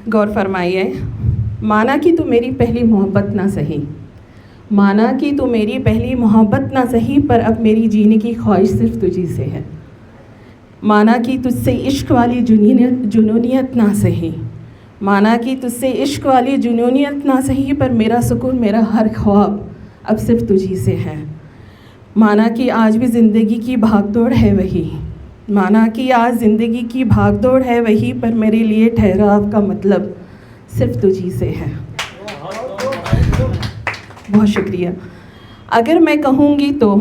गौर फरमाइए। माना कि तू मेरी पहली मोहब्बत ना सही, माना कि तू मेरी पहली मोहब्बत ना सही, पर अब मेरी जीने की ख्वाहिश सिर्फ तुझी से है। माना कि तुझसे इश्क वाली जुनूनियत ना सही, माना कि तुझसे इश्क वाली जुनूनियत ना सही, पर मेरा सुकून मेरा हर ख्वाब अब सिर्फ तुझी से है। माना कि आज भी ज़िंदगी की भागदौड़ है वही, माना कि आज ज़िंदगी की भागदौड़ है वही, पर मेरे लिए ठहराव का मतलब सिर्फ तुझी से है। बहुत शुक्रिया। अगर मैं कहूँगी तो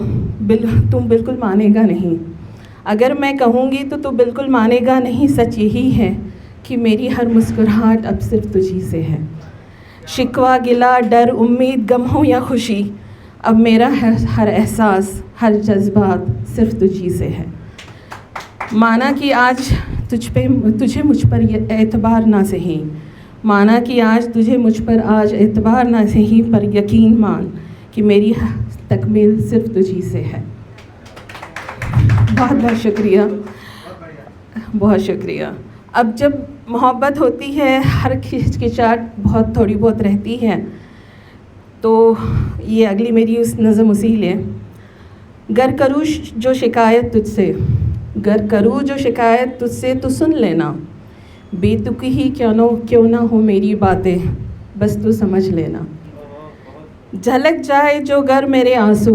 तुम बिल्कुल मानेगा नहीं, अगर मैं कहूँगी तो तू बिल्कुल मानेगा नहीं। सच यही है कि मेरी हर मुस्कुराहट अब सिर्फ तुझी से है। शिकवा गिला डर उम्मीद गम हो या खुशी, अब मेरा हर एहसास हर जज्बात सिर्फ तुझी से है। माना कि आज तुझे मुझ पर एतबार ना सही, माना कि आज तुझे मुझ पर आज एतबार ना सही, पर यकीन मान कि मेरी तकमील सिर्फ तुझी से है। बहुत बहुत शुक्रिया, बहुत शुक्रिया। अब जब मोहब्बत होती है हर खिचखिचाहट बहुत थोड़ी बहुत रहती है, तो ये अगली मेरी उस नज़म उसी लिए। गर करूँ जो शिकायत तुझसे, गर करूँ जो शिकायत तुझसे तो सुन लेना। बेतुकी ही क्यों ना हो मेरी बातें, बस तू समझ लेना। झलक जाए जो गर मेरे आंसू,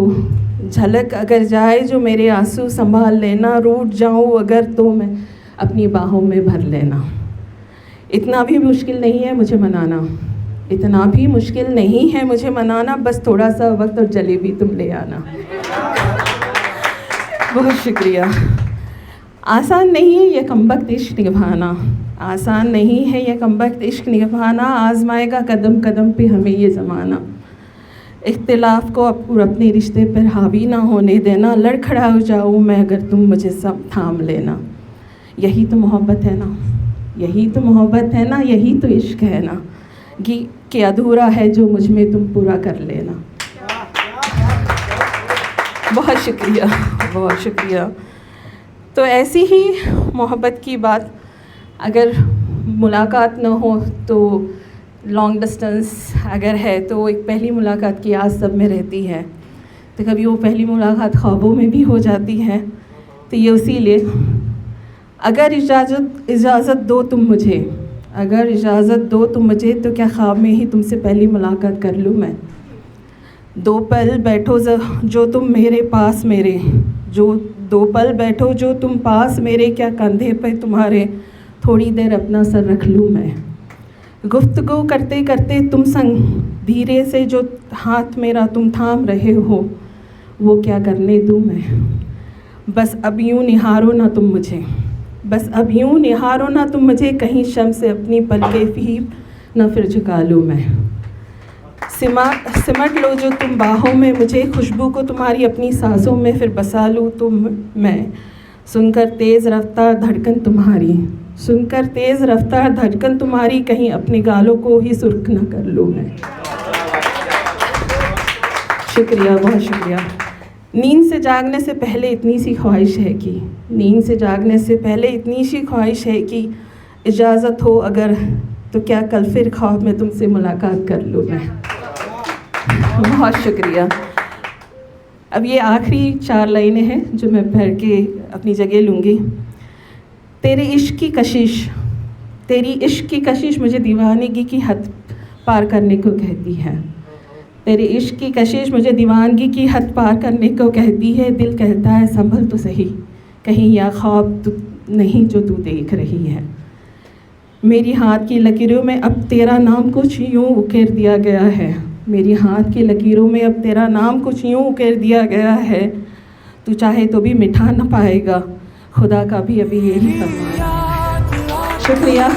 झलक अगर जाए जो मेरे आंसू, संभाल लेना। रूठ जाऊँ अगर तो मैं अपनी बाहों में भर लेना। इतना भी मुश्किल नहीं है मुझे मनाना, इतना भी मुश्किल नहीं है मुझे मनाना, बस थोड़ा सा वक्त और जलेबी तुम ले आना। बहुत शुक्रिया। आसान नहीं है ये कमबख्त इश्क निभाना, आसान नहीं है ये कमबख्त इश्क निभाना। आजमाएगा कदम कदम पे हमें ये ज़माना। इख्तिलाफ को अपने रिश्ते पर हावी ना होने देना। लड़खड़ा हो जाऊँ मैं अगर तुम मुझे सब थाम लेना। यही तो मोहब्बत है ना, यही तो मोहब्बत है ना, यही तो इश्क है ना, कि अधूरा है जो मुझ में तुम पूरा कर लेना। बहुत शुक्रिया, बहुत शुक्रिया। तो ऐसी ही मोहब्बत की बात, अगर मुलाकात न हो तो लॉन्ग डिस्टेंस अगर है तो एक पहली मुलाकात की आस सब में रहती है। तो कभी वो पहली मुलाकात ख्वाबों में भी हो जाती है। तो ये उसी लिए, अगर इजाज़त दो तुम मुझे, अगर इजाज़त दो तुम मुझे, तो क्या ख्वाब में ही तुमसे पहली मुलाकात कर लूँ मैं। दो पल बैठो जो तुम मेरे पास मेरे, जो दो पल बैठो जो तुम पास मेरे, क्या कंधे पे तुम्हारे थोड़ी देर अपना सर रख लूँ मैं। गुफ्तगू करते करते तुम संग, धीरे से जो हाथ मेरा तुम थाम रहे हो, वो क्या करने दूँ मैं। बस अब यूँ निहारो ना तुम मुझे, बस अब यूँ निहारो ना तुम मुझे, कहीं शम से अपनी पलके भी ना फिर झुका लूँ मैं। सिमट लो जो तुम बाहों में मुझे, खुशबू को तुम्हारी अपनी सांसों में फिर बसा लूँ तो मैं। सुनकर तेज़ रफ्तार धड़कन तुम्हारी, सुनकर तेज़ रफ्तार धड़कन तुम्हारी, कहीं अपने गालों को ही सुर्ख न कर लूँ मैं। शुक्रिया, बहुत शुक्रिया। नींद से जागने से पहले इतनी सी ख्वाहिश है कि, नींद से जागने से पहले इतनी सी ख्वाहिश है कि इजाज़त हो अगर तो क्या कल फिर ख्वाब में तुमसे मुलाकात कर लूँ मैं। बहुत शुक्रिया। अब ये आखिरी 4 लाइनें हैं जो मैं पढ़ के अपनी जगह लूँगी। तेरे इश्क की कशिश, तेरी इश्क की कशिश मुझे दीवानगी की हद पार करने को कहती है। तेरे इश्क की कशिश मुझे दीवानगी की हद पार करने को कहती है। दिल कहता है संभल तो सही, कहीं या ख्वाब नहीं जो तू देख रही है। मेरी हाथ की लकीरों में अब तेरा नाम कुछ यूँ उकेर दिया गया है, मेरी हाथ की लकीरों में अब तेरा नाम कुछ यूँ उकेर दिया गया है। तू चाहे तो भी मिटा न पाएगा, खुदा का भी अभी यही फरमान है। शुक्रिया।